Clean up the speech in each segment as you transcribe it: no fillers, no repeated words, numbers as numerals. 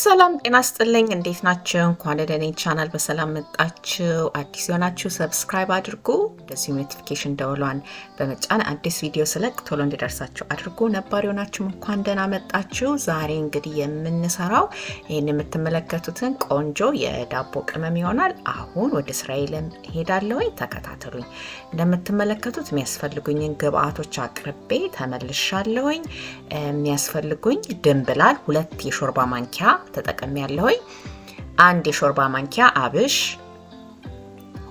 ሰላም ጤና ይስጥልኝ እንዴት ናችሁ? እንኳን ወደ እኔ ቻናል በሰላም መጣችሁ። አዲስ የሆናችሁ ሰብስክራይብ አድርጉ፣ እንደዚሁ ኖቲፊኬሽን ደወሏን በመጫን አዲስ ቪዲዮ ስለቅ ቶሎ እንዲደርሳችሁ አድርጉ። ነባር የሆናችሁ እንኳን ደህና መጣችሁ። ዛሬ እንግዲህ የምንሰራው ይሄን የምትመለከቱትን ቆንጆ የዳቦ ቅመም ይሆናል። አሁን ወደ ስራዬ እሄዳለሁኝ፣ ተከታተሉኝ። እንደምትመለከቱት የሚያስፈልጉኝን ግብአቶች አቅርቤ ተመልሻለሁኝ። የሚያስፈልጉኝ ድንብላል 2 የሾርባ ማንኪያ ተጠቅሜያለሁኝ። 1 የሾርባ ማንኪያ አብሽ፣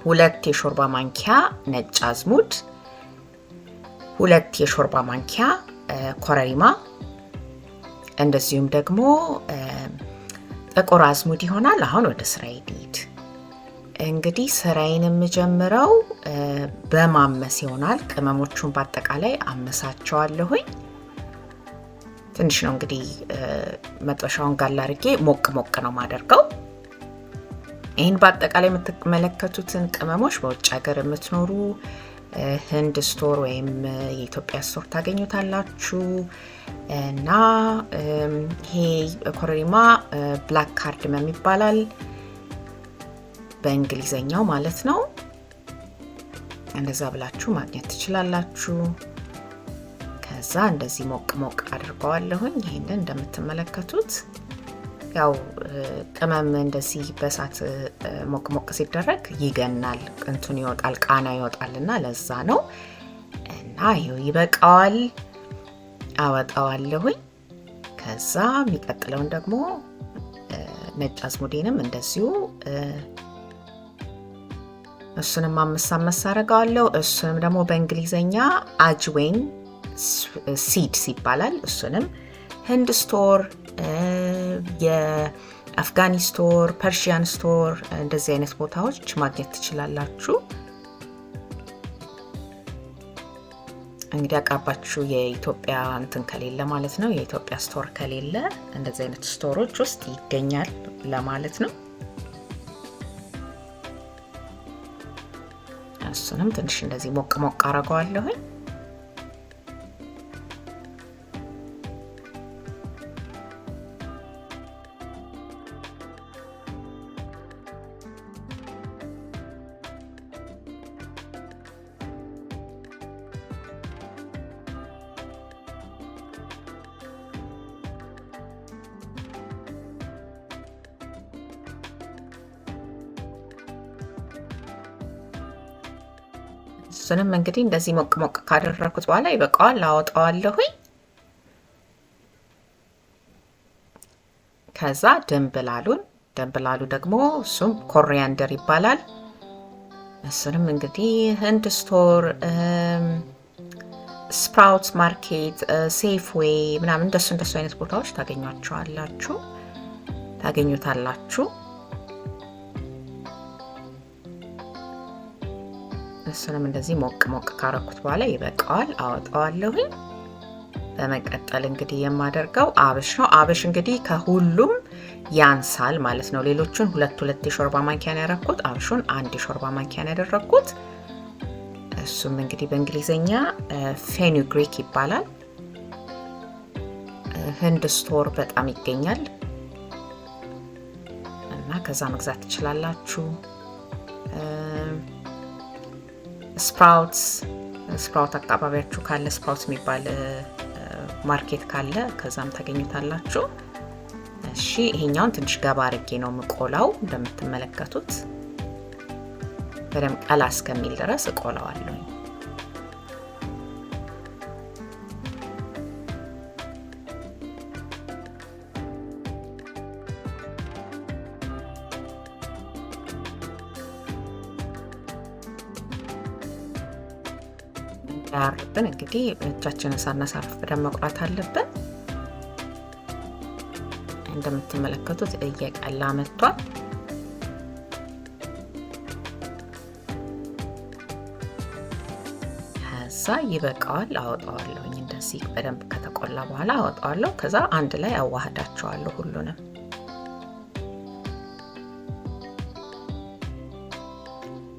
2 የሾርባ ማንኪያ ነጭ አዝሙድ፣ 2 የሾርባ ማንኪያ ኮረሪማ፣ እንደዚሁም ደግሞ ጥቁር አዝሙድ ይሆናል። አሁን ወደ ስራዬ ልሂድ። እንግዲህ ስራዬን የምጀምረው በማመስ ይሆናል። ቅመሞቹን በአጠቃላይ አመሳቸዋለሁኝ። ትንሽ ነው እንግዲህ መጥበሻውን ጋር አድርጌ ሞቅ ነው ማደርገው። ይሄን በአጠቃላይ የምትመለከቱትን ቅመሞች በውጭ ሀገር የምትኖሩ ህንድ ስቶር ወይም የኢትዮጵያ ስቶር ታገኙታላችሁ። እና ይሄ ኮረሪማ ብላክ ካርዳመም ይባላል በእንግሊዘኛው ማለት ነው። እንደዛ ብላችሁ ማግኘት ትችላላችሁ። ከዛ እንደዚህ ሞቅ አድርገዋለሁኝ። ይሄንን እንደምትመለከቱት ያው ቅመም እንደዚህ በሳት ሞቅ ሲደረግ ይገናል፣ እንትን ይወጣል፣ ቃና ይወጣልና ለዛ ነው። እና ይሄው ይበቃዋል፣ አወጣዋለሁኝ። ከዛ የሚቀጥለውን ደግሞ ነጭ አዝሙዴንም እንደዚሁ እሱንም አመሳ አረጋለሁ። እሱንም ደግሞ በእንግሊዘኛ አጅዌን ሲድስ ይባላል። እሱንም ህንድ ስቶር፣ የአፍጋኒ ስቶር፣ ፐርሺያን ስቶር እንደዚህ አይነት ቦታዎች ማግኘት ትችላላችሁ። እንግዲህ አቅራባችሁ የኢትዮጵያ እንትን ከሌለ ማለት ነው፣ የኢትዮጵያ ስቶር ከሌለ እንደዚህ አይነት ስቶሮች ውስጥ ይገኛል ለማለት ነው። እሱንም ትንሽ እንደዚህ ሞቅ አረጋዋለሁኝ። እሱንም እንግዲህ እንደዚህ ሞቅ ካደረኩት በኋላ ይበቃዋል፣ አወጣዋለሁኝ። ከዛ ድንብላሉ ደግሞ እሱም ኮሪያንደር ይባላል። እሱንም እንግዲህ ህንድ ስቶር፣ ስፕራውትስ ማርኬት፣ ሴፍዌይ ምናምን እንደሱ አይነት ቦታዎች ታገኙታላችሁ። እሱንም እንደዚህ ሞቅ ካረኩት በኋላ ይበቃዋል፣ አወጣዋለሁኝ። በመቀጠል እንግዲህ የማደርገው አብሽ ነው። አብሽ እንግዲህ ከሁሉም ያንሳል ማለት ነው። ሌሎቹን 2 የሾርባ ማንኪያ ነው ያደረኩት፣ አብሹን 1 የሾርባ ማንኪያ ነው ያደረኩት። እሱም እንግዲህ በእንግሊዘኛ ፌኑግሪክ ይባላል። ህንድ ስቶር በጣም ይገኛል እና ከዛ መግዛት ትችላላችሁ። ስፕራውት አካባቢያችሁ ካለ ስፕራውት የሚባል ማርኬት ካለ ከዛም ታገኙታላችሁ። እሺ ይሄኛውን ትንሽ ገባ አድርጌ ነው የምቆላው። እንደምትመለከቱት በደንብ ቀላ እስከሚል ድረስ እቆላዋለሁ። ያርብን እንግዲህ እጃችንን ሳናሳርፍ በደንብ መቁላት አለብን። እንደምትመለከቱት እየቀላ መጥቷል። ከዛ ይበቃዋል፣ አወጣዋለሁኝ። እንደዚህ በደንብ ከተቆላ በኋላ አወጣዋለሁ። ከዛ አንድ ላይ አዋህዳቸዋለሁ ሁሉንም።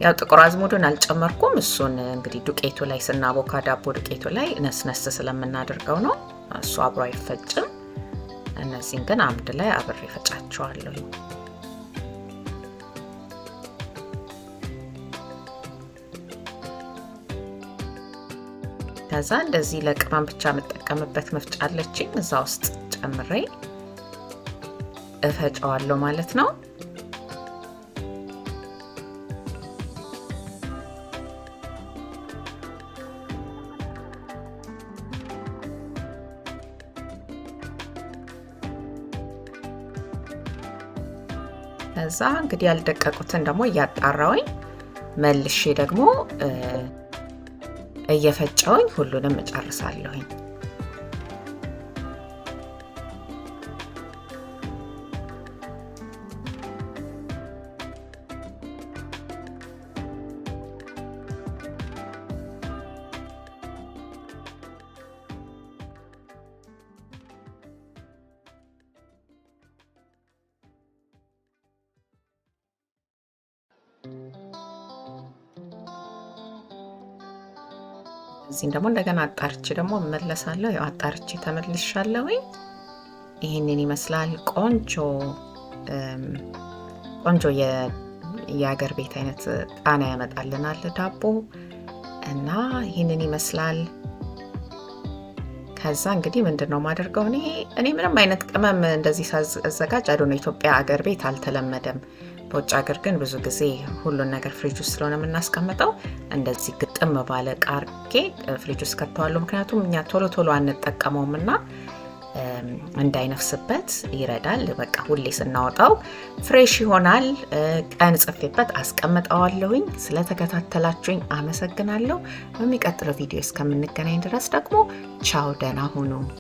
ያው ጥቁር አዝሙዱን አልጨመርኩም። እሱን እንግዲህ ዱቄቱ ላይ ስናቦካ ዳቦ ዱቄቱ ላይ ነስነስ ስለምናደርገው ነው። እሱ አብሮ አይፈጭም። እነዚህን ግን አንድ ላይ አብሬ ፈጫቸዋለሁ። ከዛ እንደዚህ ለቅመም ብቻ የምጠቀምበት መፍጫ አለችኝ። እዛ ውስጥ ጨምሬ እፈጫዋለሁ ማለት ነው። ከዛ እንግዲህ ያልደቀቁትን ደግሞ እያጣራውኝ መልሼ ደግሞ እየፈጨውኝ ሁሉንም እጨርሳለሁኝ። እዚህም ደግሞ እንደገና አጣርቼ ደግሞ እመለሳለሁ። ያው አጣርቼ ተመልሻለሁኝ። ይሄንን ይመስላል። ቆንጆ የአገር ቤት አይነት ጣና ያመጣልናል ዳቦ እና ይሄንን ይመስላል። ከዛ እንግዲህ ምንድነው ማደርገው እኔ ምንም አይነት ቅመም እንደዚህ ሳዘጋጅ አይዶ ነው። ኢትዮጵያ አገር ቤት አልተለመደም። በውጭ ሀገር ግን ብዙ ጊዜ ሁሉን ነገር ፍሪጅ ውስጥ ስለሆነ የምናስቀምጠው እንደዚህ ግጥም ባለ ዕቃ አድርጌ ፍሪጅ ውስጥ ከተዋለሁ። ምክንያቱም እኛ ቶሎ አንጠቀመውም እና እንዳይነፍስበት ይረዳል። በቃ ሁሌ ስናወጣው ፍሬሽ ይሆናል። ቀን ጽፌበት አስቀምጠዋለሁኝ። ስለተከታተላችሁኝ አመሰግናለሁ። በሚቀጥለው ቪዲዮ እስከምንገናኝ ድረስ ደግሞ ቻው፣ ደህና ሁኑ።